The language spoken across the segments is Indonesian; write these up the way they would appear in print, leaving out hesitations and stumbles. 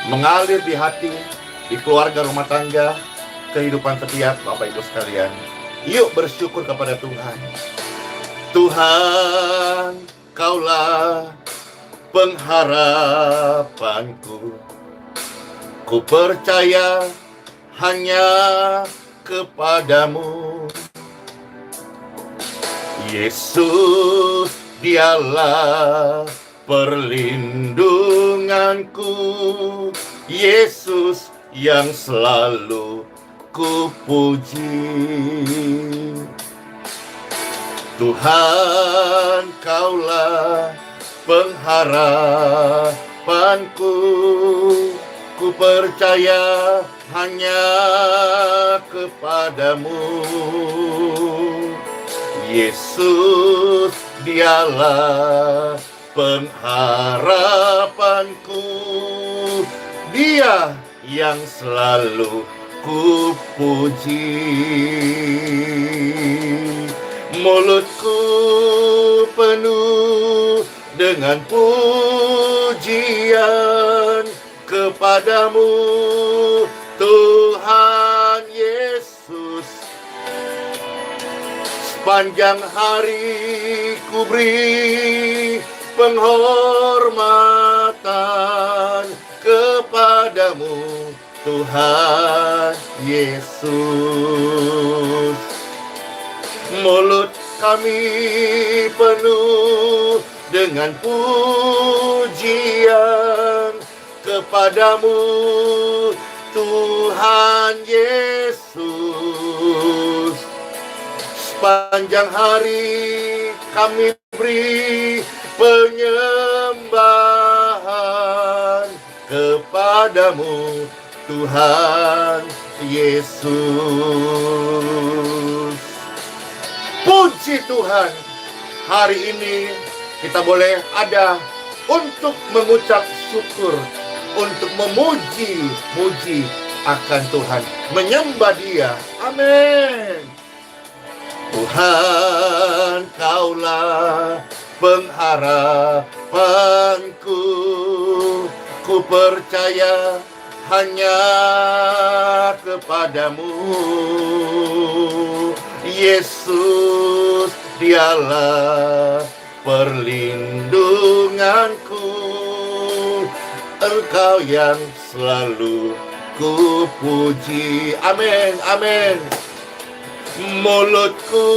mengalir di hati, di keluarga rumah tangga, kehidupan setiap Bapak Ibu sekalian. Yuk bersyukur kepada Tuhan. Tuhan, Kaulah pengharapanku. Ku percaya hanya kepadamu. Yesus, Dialah perlindunganku. Yesus yang selalu ku puji. Tuhan, Kaulah pengharapanku. Ku percaya hanya kepadamu. Yesus, Dialah pengharapanku. Dia yang selalu ku puji. Mulutku penuh dengan pujian kepadamu, Tuhan Yesus. Sepanjang hari ku beri penghormatan kepadamu, Tuhan Yesus. Mulut kami penuh dengan pujian kepadamu, Tuhan Yesus. Sepanjang hari kami beri penyembahan kepadamu, Tuhan Yesus. Puji Tuhan, hari ini kita boleh ada untuk mengucap syukur, untuk memuji akan Tuhan, menyembah Dia. Amin. Tuhan, Kaulah pengharapanku. Ku percaya hanya kepadamu. Yesus, Dialah perlindunganku. Engkau yang selalu ku puji. Amin, amin. Mulutku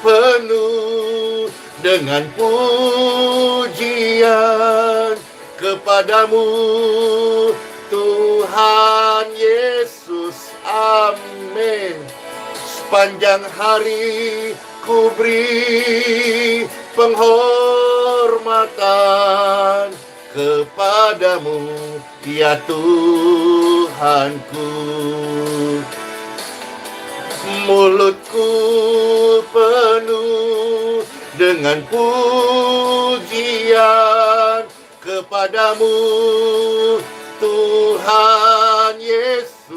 penuh dengan pujian kepadamu, Tuhan Yesus. Amin. Sepanjang hari ku beri penghormatan kepadamu, ya Tuhanku. Mulutku penuh dengan pujian kepadamu, Tuhan Yesus.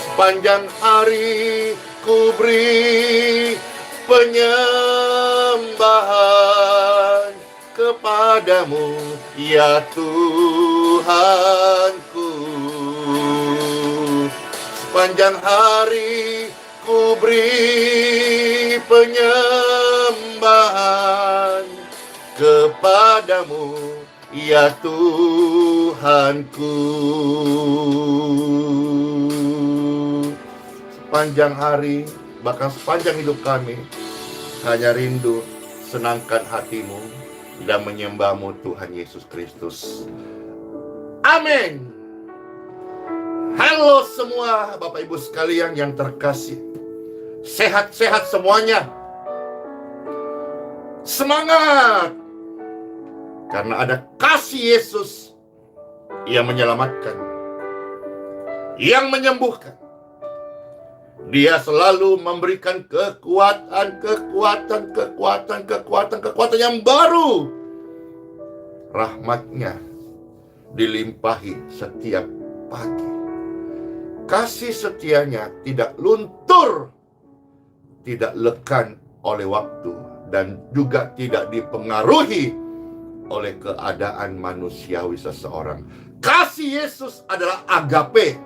Sepanjang hari ku beri penyembahan kepadamu, ya Tuhanku. Sepanjang hari ku beri penyembahan kepadamu, ya Tuhanku. Sepanjang hari, bahkan sepanjang hidup kami, hanya rindu senangkan hatimu dan menyembahmu, Tuhan Yesus Kristus. Amin. Halo semua Bapak Ibu sekalian yang terkasih. Sehat-sehat semuanya. Semangat. Karena ada kasih Yesus yang menyelamatkan, yang menyembuhkan. Dia selalu memberikan kekuatan yang baru. Rahmat-Nya dilimpahi setiap pagi. Kasih setia-Nya tidak luntur, tidak lekan oleh waktu, dan juga tidak dipengaruhi oleh keadaan manusiawi seseorang. Kasih Yesus adalah agape,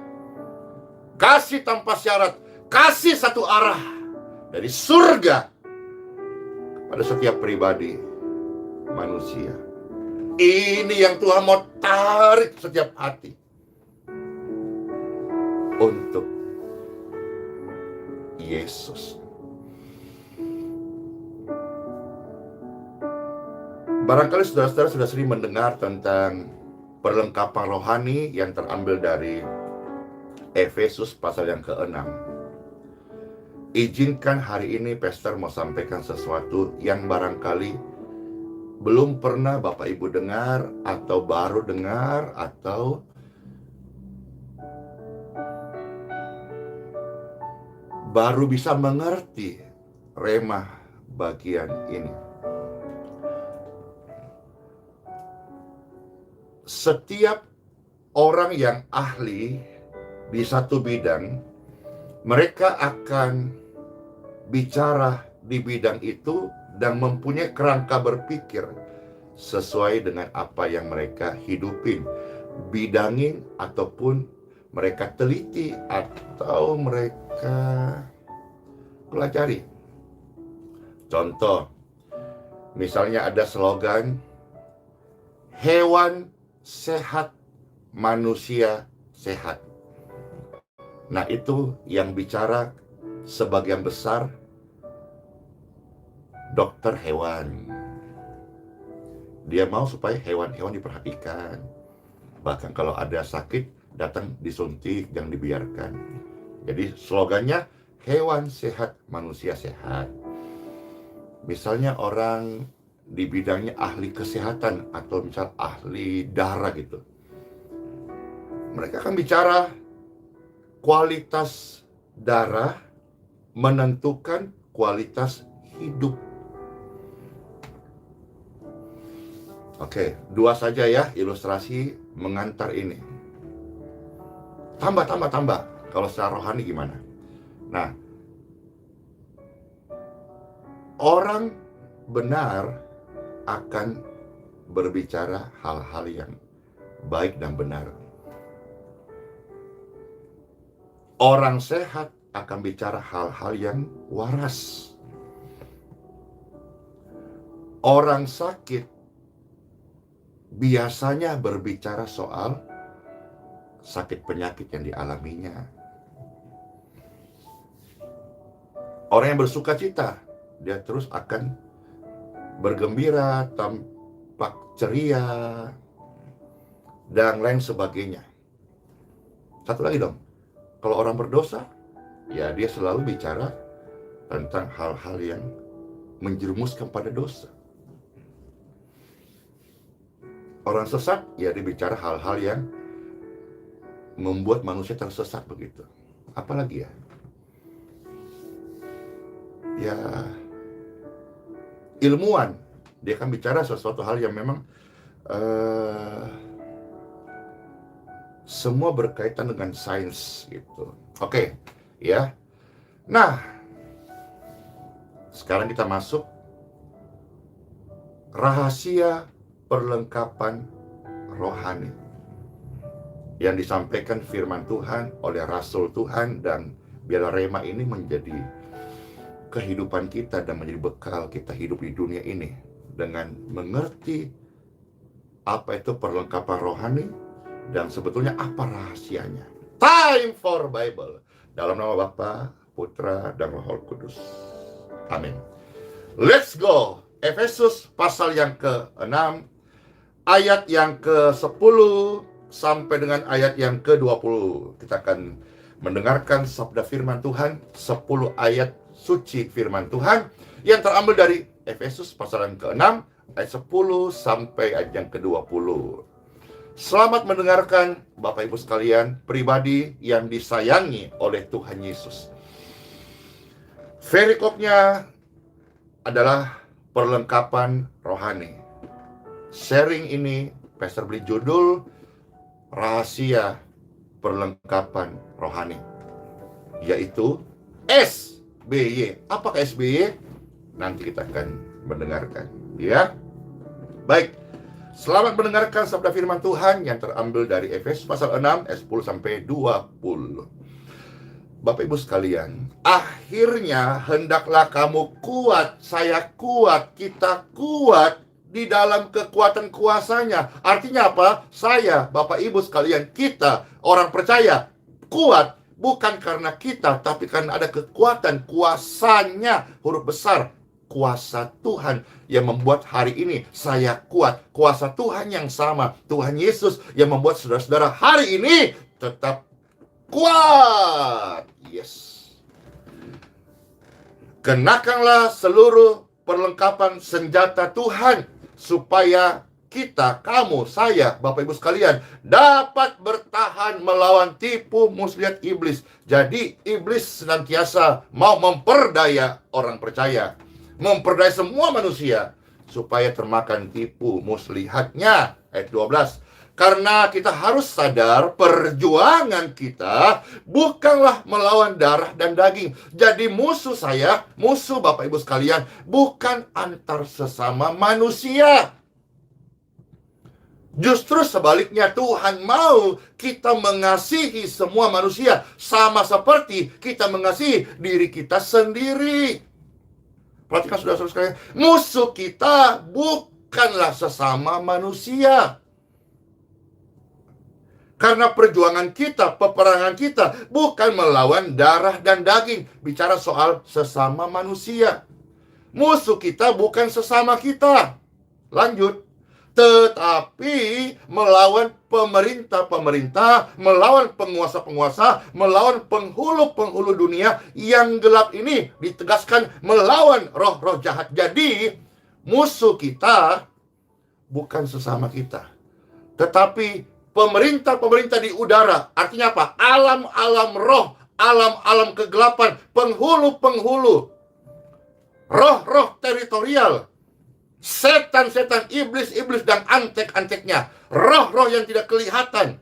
kasih tanpa syarat, kasih satu arah dari surga pada setiap pribadi manusia. Ini yang Tuhan mau tarik setiap hati untuk Yesus. Barangkali saudara-saudara sudah sering mendengar tentang perlengkapan rohani yang terambil dari Efesus pasal yang ke-6. Izinkan hari ini Pastor mau sampaikan sesuatu yang barangkali belum pernah Bapak Ibu dengar, atau baru dengar, atau baru bisa mengerti rema bagian ini. Setiap orang yang ahli di satu bidang, mereka akan bicara di bidang itu dan mempunyai kerangka berpikir sesuai dengan apa yang mereka hidupin, bidangin, ataupun mereka teliti atau mereka pelajari. Contoh, misalnya ada slogan, hewan sehat, manusia sehat. Nah, itu yang bicara sebagian besar dokter hewan. Dia mau supaya hewan-hewan diperhatikan. Bahkan kalau ada sakit, datang disuntik, jangan dibiarkan. Jadi slogannya, hewan sehat, manusia sehat. Misalnya orang di bidangnya ahli kesehatan, atau misal ahli darah gitu. Mereka akan bicara kualitas darah menentukan kualitas hidup. Oke, 2 saja ya ilustrasi mengantar ini. Tambah. Kalau secara rohani gimana? Nah, orang benar akan berbicara hal-hal yang baik dan benar. Orang sehat akan bicara hal-hal yang waras. Orang sakit biasanya berbicara soal sakit penyakit yang dialaminya. Orang yang bersuka cita, dia terus akan bergembira, tampak ceria, dan lain sebagainya. Satu lagi dong, kalau orang berdosa, ya dia selalu bicara tentang hal-hal yang menjerumuskan pada dosa. Orang sesat, ya dia bicara hal-hal yang membuat manusia tersesat begitu. Apalagi ya? Ya, ilmuwan, dia akan bicara sesuatu hal yang memang semua berkaitan dengan sains gitu. Oke, ya. Nah, sekarang kita masuk rahasia perlengkapan rohani yang disampaikan firman Tuhan oleh Rasul Tuhan, dan biar rema ini menjadi kehidupan kita dan menjadi bekal kita hidup di dunia ini dengan mengerti apa itu perlengkapan rohani dan sebetulnya apa rahasianya. Time for Bible. Dalam nama Bapa, Putra, dan Roh Kudus. Amin. Let's go. Efesus pasal yang ke-6, ayat yang ke-10 sampai dengan ayat yang ke-20. Kita akan mendengarkan sabda firman Tuhan, 10 ayat suci firman Tuhan yang terambil dari Efesus pasal yang ke-6, ayat 10 sampai ayat yang ke-20. Selamat mendengarkan Bapak Ibu sekalian, pribadi yang disayangi oleh Tuhan Yesus. Perikopnya adalah perlengkapan rohani. Sharing ini Pastor beri judul rahasia perlengkapan rohani, yaitu SBY. Apakah SBY? Nanti kita akan mendengarkan, ya. Baik. Selamat mendengarkan sabda firman Tuhan yang terambil dari Efesus pasal 6 ayat 10 sampai 20. Bapak Ibu sekalian, akhirnya hendaklah kamu kuat, saya kuat, kita kuat di dalam kekuatan kuasanya. Artinya apa? Saya, Bapak Ibu sekalian, kita, orang percaya, kuat bukan karena kita, tapi karena ada kekuatan kuasanya, huruf besar, kuasa Tuhan yang membuat hari ini saya kuat. Kuasa Tuhan yang sama, Tuhan Yesus yang membuat saudara-saudara hari ini tetap kuat. Yes. Kenakanlah seluruh perlengkapan senjata Tuhan supaya kita, kamu, saya, Bapak Ibu sekalian dapat bertahan melawan tipu muslihat iblis. Jadi iblis senantiasa mau memperdaya orang percaya, memperdaya semua manusia supaya termakan tipu muslihatnya. Ayat 12. Karena kita harus sadar perjuangan kita bukanlah melawan darah dan daging. Jadi musuh saya, musuh Bapak Ibu sekalian, bukan antar sesama manusia. Justru sebaliknya, Tuhan mau kita mengasihi semua manusia sama seperti kita mengasihi diri kita sendiri. Perhatikan saudara-saudara sekalian, musuh kita bukanlah sesama manusia. Karena perjuangan kita, peperangan kita bukan melawan darah dan daging. Bicara soal sesama manusia. Musuh kita bukan sesama kita. Lanjut. Tetapi melawan pemerintah-pemerintah, melawan penguasa-penguasa, melawan penghulu-penghulu dunia yang gelap ini. Ditegaskan melawan roh-roh jahat. Jadi musuh kita bukan sesama kita, tetapi pemerintah-pemerintah di udara. Artinya apa? Alam-alam roh, alam-alam kegelapan, penghulu-penghulu, roh-roh teritorial, setan-setan, iblis-iblis dan antek-anteknya, roh-roh yang tidak kelihatan.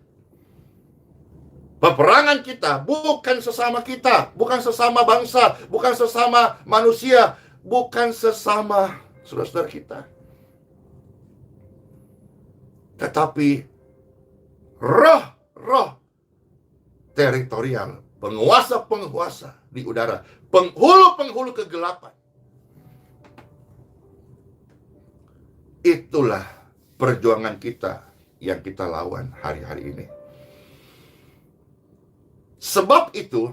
Peperangan kita bukan sesama kita, bukan sesama bangsa, bukan sesama manusia, bukan sesama saudara-saudara kita, tetapi roh-roh teritorial, penguasa-penguasa di udara, penghulu-penghulu kegelapan. Itulah perjuangan kita yang kita lawan hari-hari ini. Sebab itu,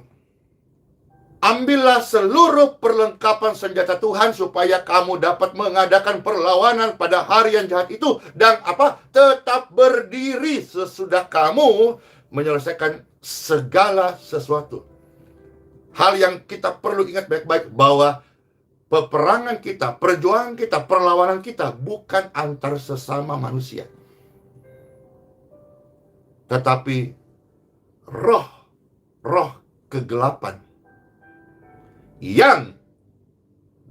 ambillah seluruh perlengkapan senjata Tuhan supaya kamu dapat mengadakan perlawanan pada hari yang jahat itu. Dan apa? Tetap berdiri sesudah kamu menyelesaikan segala sesuatu. Hal yang kita perlu ingat baik-baik bahwa peperangan kita, perjuangan kita, perlawanan kita bukan antar sesama manusia, tetapi roh kegelapan yang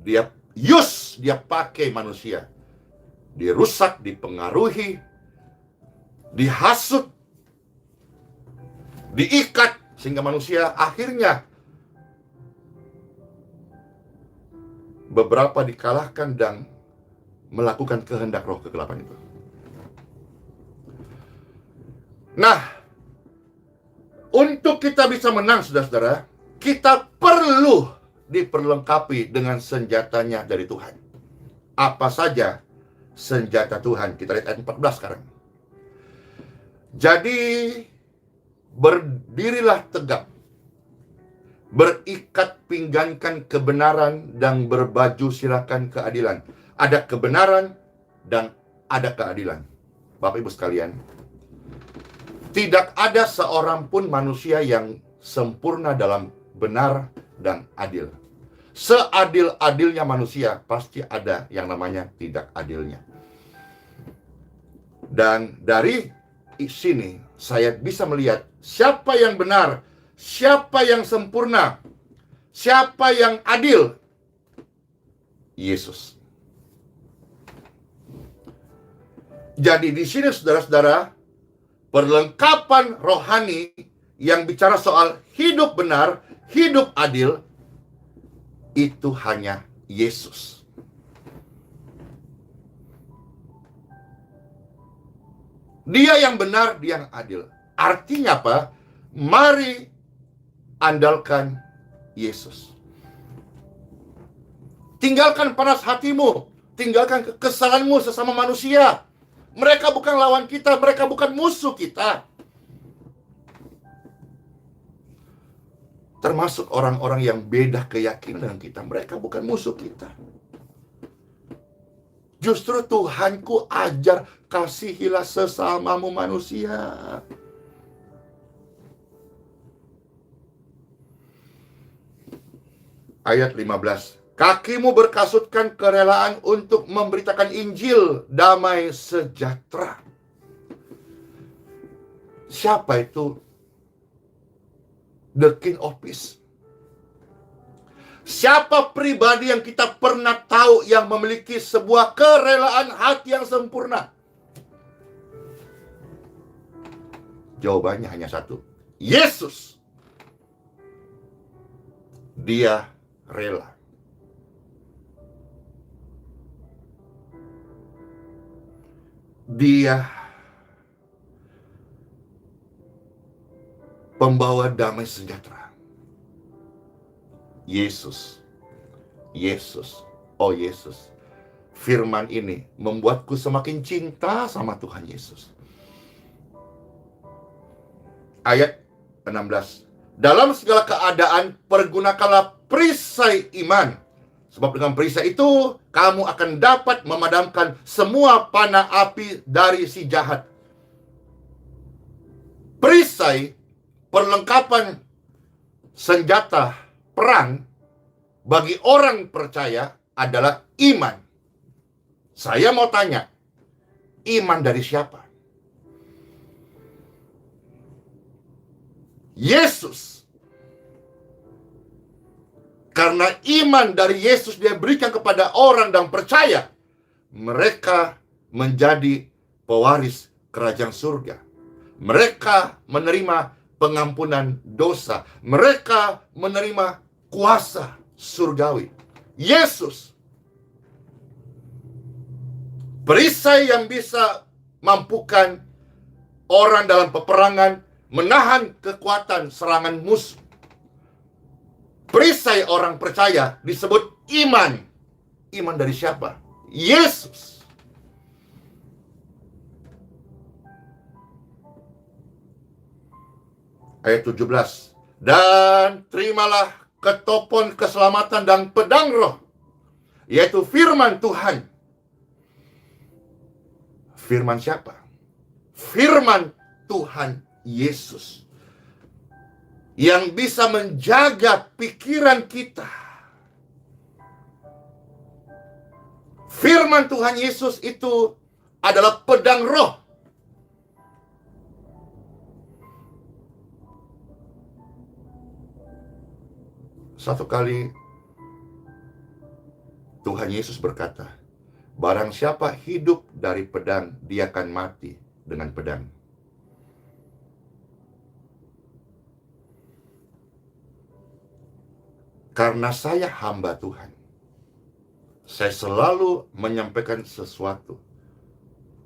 dia pakai manusia, dirusak, dipengaruhi, dihasut, diikat, sehingga manusia akhirnya beberapa dikalahkan dan melakukan kehendak roh kegelapan itu. Nah, untuk kita bisa menang, saudara-saudara, kita perlu diperlengkapi dengan senjatanya dari Tuhan. Apa saja senjata Tuhan? Kita lihat ayat 14 sekarang. Jadi, berdirilah tegak, berikat pinggankan kebenaran dan berbaju silakan keadilan. Ada kebenaran dan ada keadilan. Bapak Ibu sekalian, tidak ada seorang pun manusia yang sempurna dalam benar dan adil. Seadil-adilnya manusia, pasti ada yang namanya tidak adilnya. Dan dari sini saya bisa melihat siapa yang benar, siapa yang sempurna, siapa yang adil. Yesus. Jadi di sini saudara-saudara, perlengkapan rohani yang bicara soal hidup benar, hidup adil, itu hanya Yesus. Dia yang benar, dia yang adil. Artinya apa? Mari andalkan Yesus. Tinggalkan panas hatimu, tinggalkan kekesalanmu sesama manusia. Mereka bukan lawan kita, mereka bukan musuh kita. Termasuk orang-orang yang beda keyakinan dengan kita, mereka bukan musuh kita. Justru Tuhanku ajar, kasihilah sesamamu manusia. Ayat 15. Kakimu berkasutkan kerelaan untuk memberitakan Injil damai sejahtera. Siapa itu? The King of Peace. Siapa pribadi yang kita pernah tahu yang memiliki sebuah kerelaan hati yang sempurna? Jawabannya hanya satu. Yesus. Dia rela. Dia pembawa damai sejahtera. Yesus. Yesus. Oh Yesus. Firman ini membuatku semakin cinta sama Tuhan Yesus. Ayat 16. Dalam segala keadaan pergunakanlah perisai iman. Sebab dengan perisai itu kamu akan dapat memadamkan semua panah api dari si jahat. Perisai, perlengkapan senjata perang bagi orang percaya adalah iman. Saya mau tanya, iman dari siapa? Yesus. Karena iman dari Yesus dia berikan kepada orang dan percaya, mereka menjadi pewaris kerajaan surga. Mereka menerima pengampunan dosa. Mereka menerima kuasa surgawi. Yesus. Perisai yang bisa mampukan orang dalam peperangan menahan kekuatan serangan musuh. Perisai orang percaya disebut iman. Iman dari siapa? Yesus. Ayat 17. Dan terimalah ketopon keselamatan dan pedang roh, yaitu firman Tuhan. Firman siapa? Firman Tuhan Yesus. Yang bisa menjaga pikiran kita. Firman Tuhan Yesus itu adalah pedang roh. Satu kali Tuhan Yesus berkata, barang siapa hidup dari pedang, dia akan mati dengan pedang. Karena saya hamba Tuhan, saya selalu menyampaikan sesuatu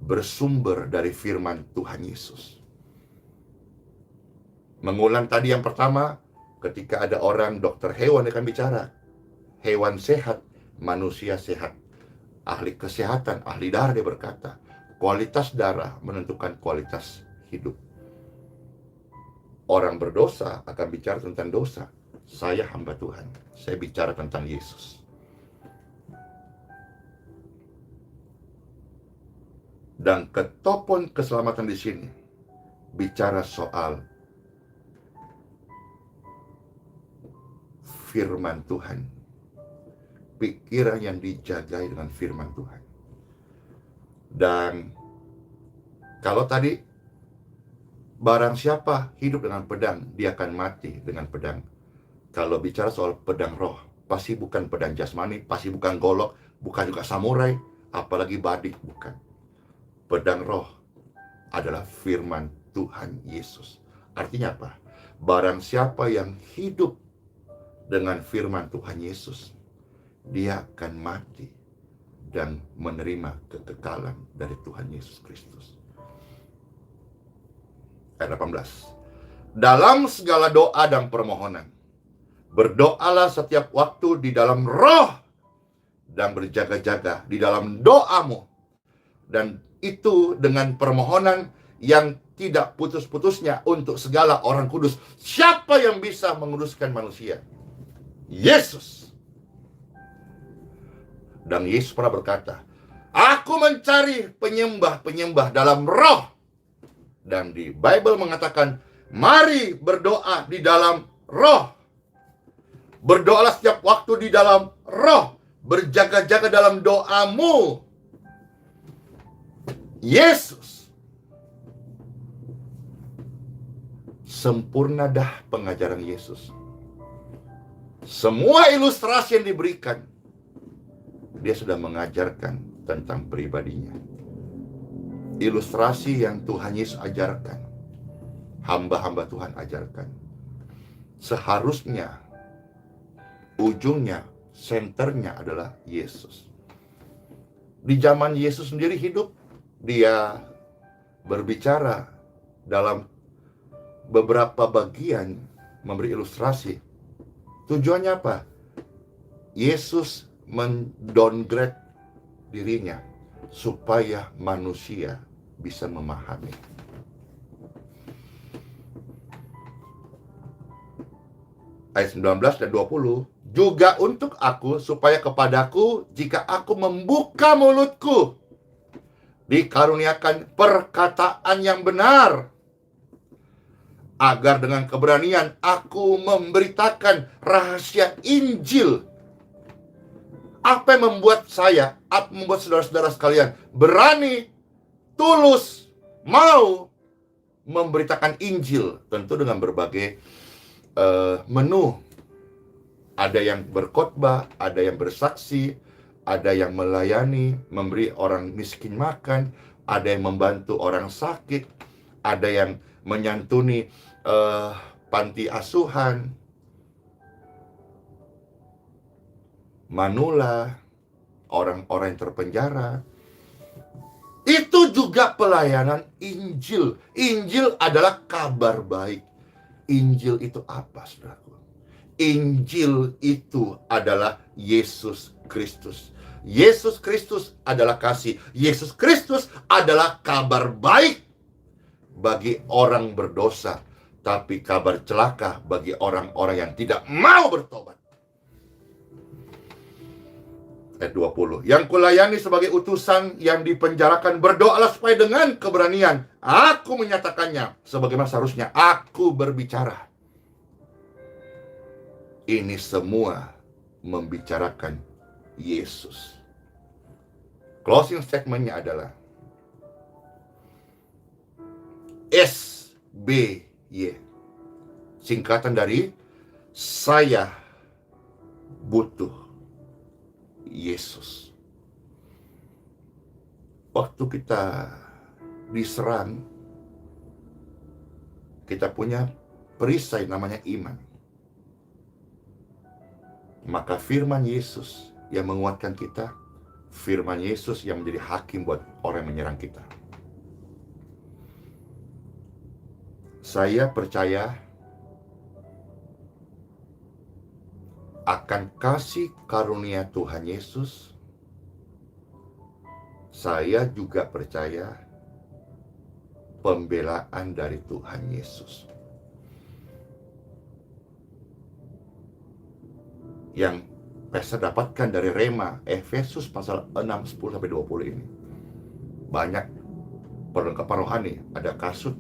bersumber dari firman Tuhan Yesus. Mengulang tadi yang pertama, ketika ada orang dokter hewan akan bicara, hewan sehat, manusia sehat. Ahli kesehatan, ahli darah dia berkata, kualitas darah menentukan kualitas hidup. Orang berdosa akan bicara tentang dosa. Saya hamba Tuhan, saya bicara tentang Yesus. Dan ketopon keselamatan di sini bicara soal firman Tuhan. Pikiran yang dijagai dengan firman Tuhan. Dan kalau tadi barang siapa hidup dengan pedang, dia akan mati dengan pedang. Kalau bicara soal pedang roh, pasti bukan pedang jasmani, pasti bukan golok, bukan juga samurai, apalagi badik, bukan. Pedang roh adalah firman Tuhan Yesus. Artinya apa? Barang siapa yang hidup dengan firman Tuhan Yesus, dia akan mati dan menerima kekekalan dari Tuhan Yesus Kristus. Ayat 18. Dalam segala doa dan permohonan, berdoalah setiap waktu di dalam roh, dan berjaga-jaga di dalam doamu. Dan itu dengan permohonan yang tidak putus-putusnya untuk segala orang kudus. Siapa yang bisa menguduskan manusia? Yesus. Dan Yesus pernah berkata, aku mencari penyembah-penyembah dalam roh. Dan di Bible mengatakan, mari berdoa di dalam roh. Berdoalah setiap waktu di dalam roh. Berjaga-jaga dalam doamu. Yesus. Sempurna dah pengajaran Yesus. Semua ilustrasi yang diberikan, dia sudah mengajarkan tentang pribadinya. Ilustrasi yang Tuhan Yesus ajarkan, hamba-hamba Tuhan ajarkan, seharusnya ujungnya, senternya adalah Yesus. Di zaman Yesus sendiri hidup, dia berbicara dalam beberapa bagian, memberi ilustrasi. Tujuannya apa? Yesus mendowngrade dirinya supaya manusia bisa memahami. Ayat 19 dan 20, juga untuk aku, supaya kepadaku, jika aku membuka mulutku, dikaruniakan perkataan yang benar, agar dengan keberanian aku memberitakan rahasia Injil. Apa yang membuat saya, apa yang membuat saudara-saudara sekalian berani, tulus, mau memberitakan Injil? Tentu dengan berbagai menu. Ada yang berkhotbah, ada yang bersaksi, ada yang melayani, memberi orang miskin makan, ada yang membantu orang sakit, ada yang menyantuni panti asuhan, manula, orang-orang yang terpenjara. Itu juga pelayanan Injil. Injil adalah kabar baik. Injil itu apa, saudaraku? Injil itu adalah Yesus Kristus. Yesus Kristus adalah kasih. Yesus Kristus adalah kabar baik bagi orang berdosa, tapi kabar celaka bagi orang-orang yang tidak mau bertobat. Ayat 20. Yang kulayani sebagai utusan yang dipenjarakan, berdoalah supaya dengan keberanian aku menyatakannya sebagaimana seharusnya aku berbicara. Ini semua membicarakan Yesus. Closing statementnya adalah SBY, singkatan dari saya butuh Yesus. Waktu kita diserang, kita punya perisai namanya iman. Maka firman Yesus yang menguatkan kita, firman Yesus yang menjadi hakim buat orang yang menyerang kita. Saya percaya akan kasih karunia Tuhan Yesus. Saya juga percaya pembelaan dari Tuhan Yesus. Yang saya dapatkan dari Rema, Efesus pasal 6, 10-20 ini. Banyak perlengkapan rohani, ada kasut.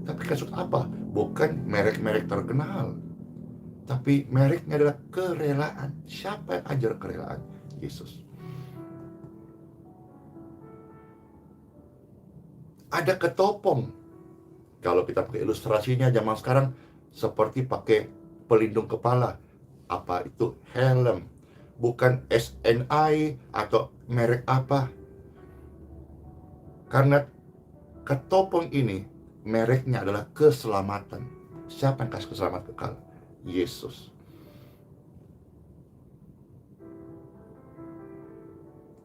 Tapi kasut apa? Bukan merek-merek terkenal, tapi mereknya adalah kerelaan. Siapa yang ajar kerelaan? Yesus. Ada ketopong. Kalau kita pakai ilustrasinya zaman sekarang, seperti pakai pelindung kepala. Apa itu? Helm. Bukan SNI atau merek apa. Karena ketopong ini, mereknya adalah keselamatan. Siapa yang kasih keselamatan kekal? Yesus.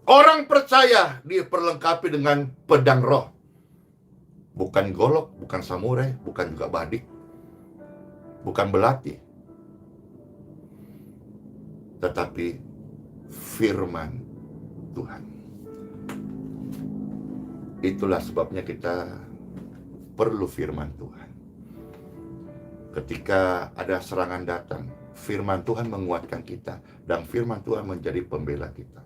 Orang percaya diperlengkapi dengan pedang roh. Bukan golok, bukan samurai, bukan juga badik, bukan belati, tetapi firman Tuhan. Itulah sebabnya kita perlu firman Tuhan. Ketika ada serangan datang, firman Tuhan menguatkan kita, dan firman Tuhan menjadi pembela kita.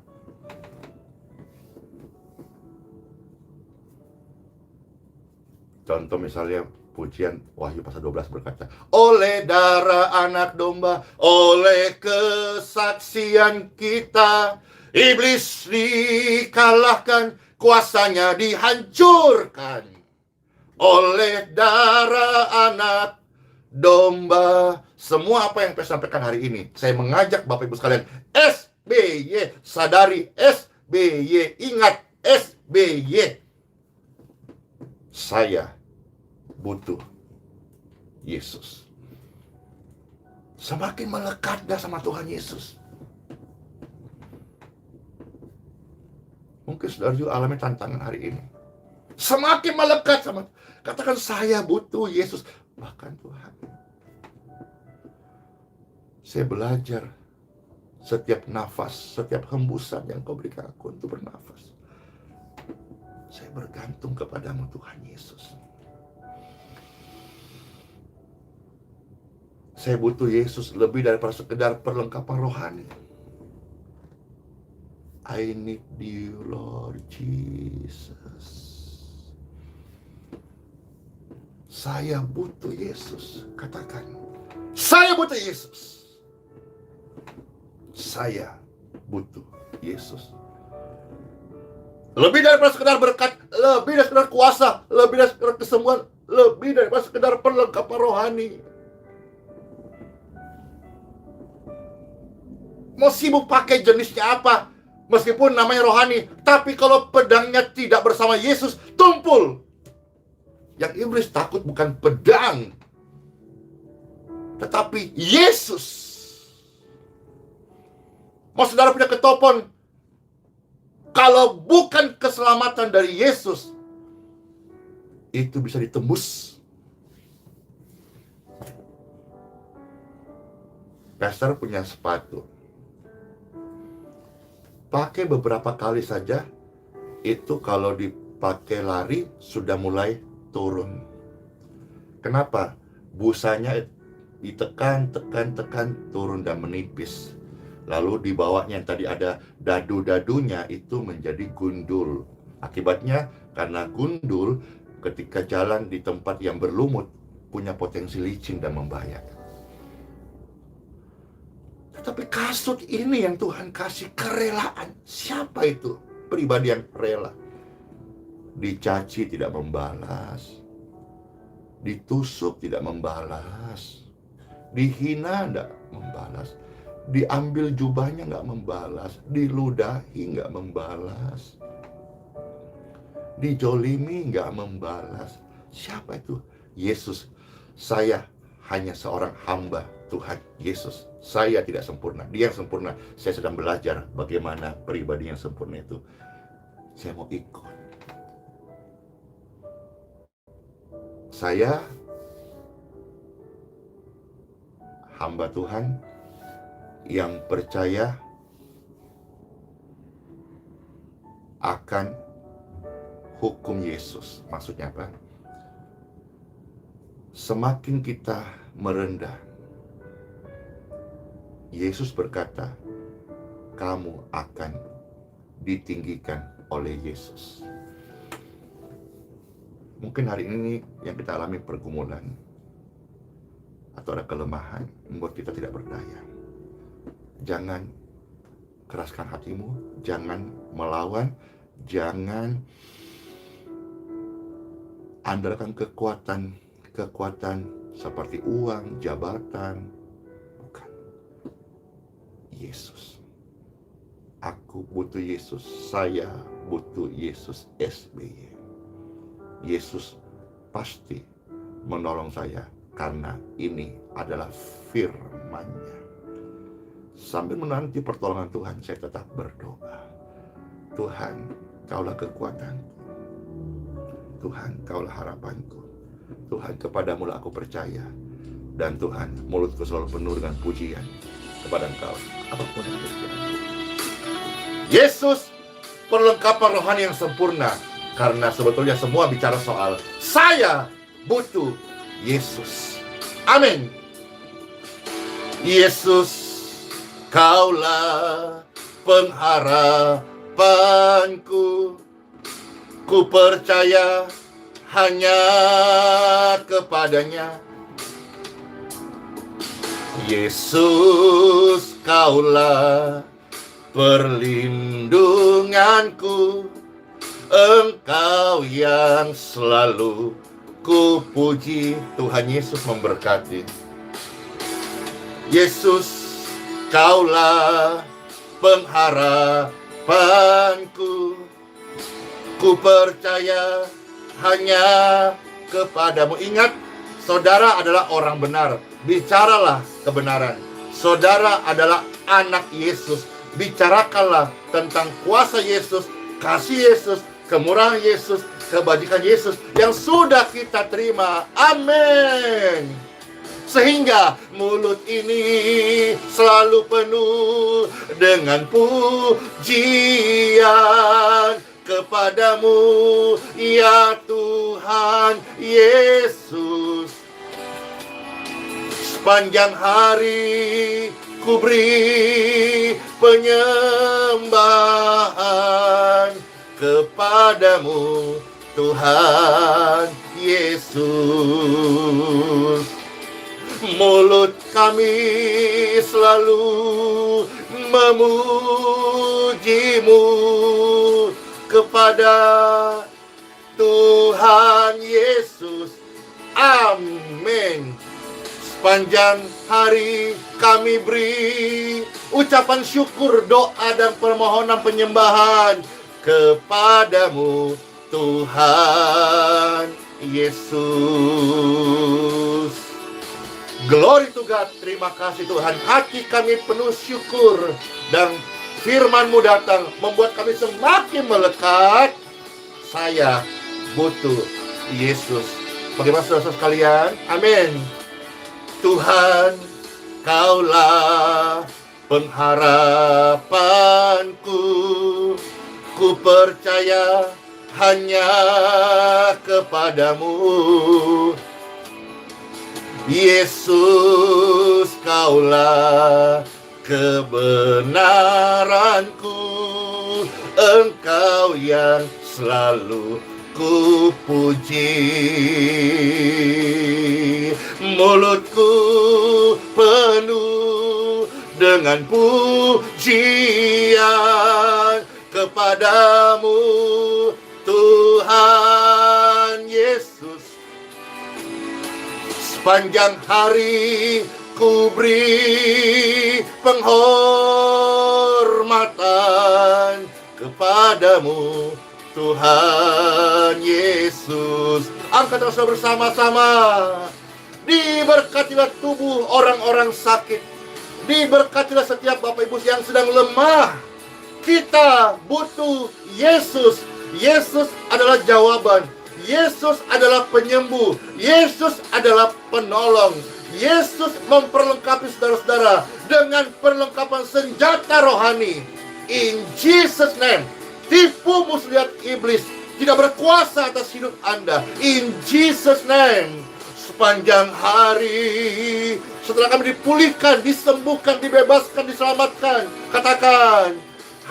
Contoh misalnya pujian Wahyu pasal 12 berkata, oleh darah anak domba, oleh kesaksian kita, iblis dikalahkan, kuasanya dihancurkan. Oleh darah anak domba. Semua apa yang saya sampaikan hari ini, saya mengajak Bapak Ibu sekalian, SBY, sadari SBY, ingat SBY. Saya butuh Yesus. Semakin melekat dah sama Tuhan Yesus. Mungkin saudara juga alami tantangan hari ini. Semakin melekat sama, katakan saya butuh Yesus. Bahkan Tuhan, saya belajar setiap nafas, setiap hembusan yang Kau berikan aku untuk bernafas, saya bergantung kepadamu Tuhan Yesus. Saya butuh Yesus lebih daripada sekedar perlengkapan rohani. I need you, Lord Jesus. Saya butuh Yesus. Katakan, saya butuh Yesus. Saya butuh Yesus. Lebih daripada sekedar berkat, lebih dari sekedar kuasa, lebih dari sekedar kesembuhan, lebih daripada sekedar perlengkapan rohani. Mau sibuk pakai jenisnya apa, meskipun namanya rohani, tapi kalau pedangnya tidak bersama Yesus, tumpul. Yang iblis takut bukan pedang, tetapi Yesus. Mau saudara punya ketopon, kalau bukan keselamatan dari Yesus, itu bisa ditembus. Pastor punya sepatu, pakai beberapa kali saja, itu kalau dipakai lari sudah mulai turun. Kenapa? Busanya ditekan, tekan, turun dan menipis. Lalu di bawahnya yang tadi ada dadu-dadunya itu menjadi gundul. Akibatnya karena gundul, ketika jalan di tempat yang berlumut, punya potensi licin dan membahayakan. Tetapi kasut ini yang Tuhan kasih kerelaan. Siapa itu pribadi yang rela? Dicaci tidak membalas, ditusuk tidak membalas, dihina tidak membalas, diambil jubahnya nggak membalas, diludahi nggak membalas, dijolimi nggak membalas. Siapa itu? Yesus. Saya hanya seorang hamba Tuhan Yesus. Saya tidak sempurna, Dia yang sempurna. Saya sedang belajar bagaimana pribadi yang sempurna itu. Saya mau ikut. Saya hamba Tuhan yang percaya akan hukum Yesus. Maksudnya apa? Semakin kita merendah, Yesus berkata, kamu akan ditinggikan oleh Yesus. Mungkin hari ini yang kita alami pergumulan atau ada kelemahan membuat kita tidak berdaya. Jangan keraskan hatimu, jangan melawan, jangan andalkan kekuatan seperti uang, jabatan. Bukan. Yesus. Aku butuh Yesus, saya butuh Yesus SBY. Yesus pasti menolong saya karena ini adalah firman-Nya. Sambil menanti pertolongan Tuhan, saya tetap berdoa. Tuhan, Kaulah kekuatanku. Tuhan, Kaulah harapanku. Tuhan, kepadamu lah aku percaya. Dan Tuhan, mulutku selalu penuh dengan pujian kepada Engkau, apapun yang terjadi. Yesus, perlengkapan rohani yang sempurna. Karena sebetulnya semua bicara soal saya butuh Yesus. Amin. Yesus, Kaulah pengharapanku. Ku percaya hanya kepadanya. Yesus, Kaulah perlindunganku. Engkau yang selalu ku puji. Tuhan Yesus memberkati. Yesus, Kaulah pengharapanku. Ku percaya hanya kepadamu. Ingat, saudara adalah orang benar. Bicaralah kebenaran. Saudara adalah anak Yesus. Bicarakanlah tentang kuasa Yesus, kasih Yesus, kemurahan Yesus, kebajikan Yesus yang sudah kita terima. Amin. Sehingga mulut ini selalu penuh dengan pujian kepadamu, ya Tuhan Yesus. Sepanjang hari ku beri penyembahan kepadamu, Tuhan Yesus. Mulut kami selalu memujimu kepada Tuhan Yesus. Amin. Sepanjang hari kami beri ucapan syukur, doa dan permohonan penyembahan kepadamu, Tuhan Yesus. Glory to God. Terima kasih Tuhan. Hati kami penuh syukur dan firman-Mu datang membuat kami semakin melekat. Saya butuh Yesus. Bagaimana saudara sekalian? Amin. Tuhan, Kaulah pengharapanku. Ku percaya hanya kepadamu. Yesus, Kaulah kebenaranku. Engkau yang selalu ku puji. Mulutku penuh dengan pujian kepadamu, Tuhan Yesus. Sepanjang hari ku beri penghormatan kepadamu, Tuhan Yesus. Angkat terus bersama-sama. Diberkatilah tubuh orang-orang sakit. Diberkatilah setiap Bapak Ibu yang sedang lemah. Kita butuh Yesus. Yesus adalah jawaban. Yesus adalah penyembuh. Yesus adalah penolong. Yesus memperlengkapi saudara-saudara dengan perlengkapan senjata rohani. In Jesus' name. Tipu muslihat iblis tidak berkuasa atas hidup Anda. In Jesus' name. Sepanjang hari setelah kami dipulihkan, disembuhkan, dibebaskan, diselamatkan, katakan,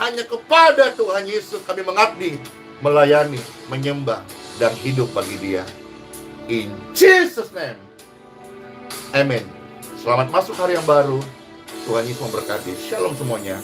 hanya kepada Tuhan Yesus kami mengabdi, melayani, menyembah, dan hidup bagi Dia. In Jesus' name. Amen. Selamat masuk hari yang baru. Tuhan Yesus memberkati. Shalom semuanya.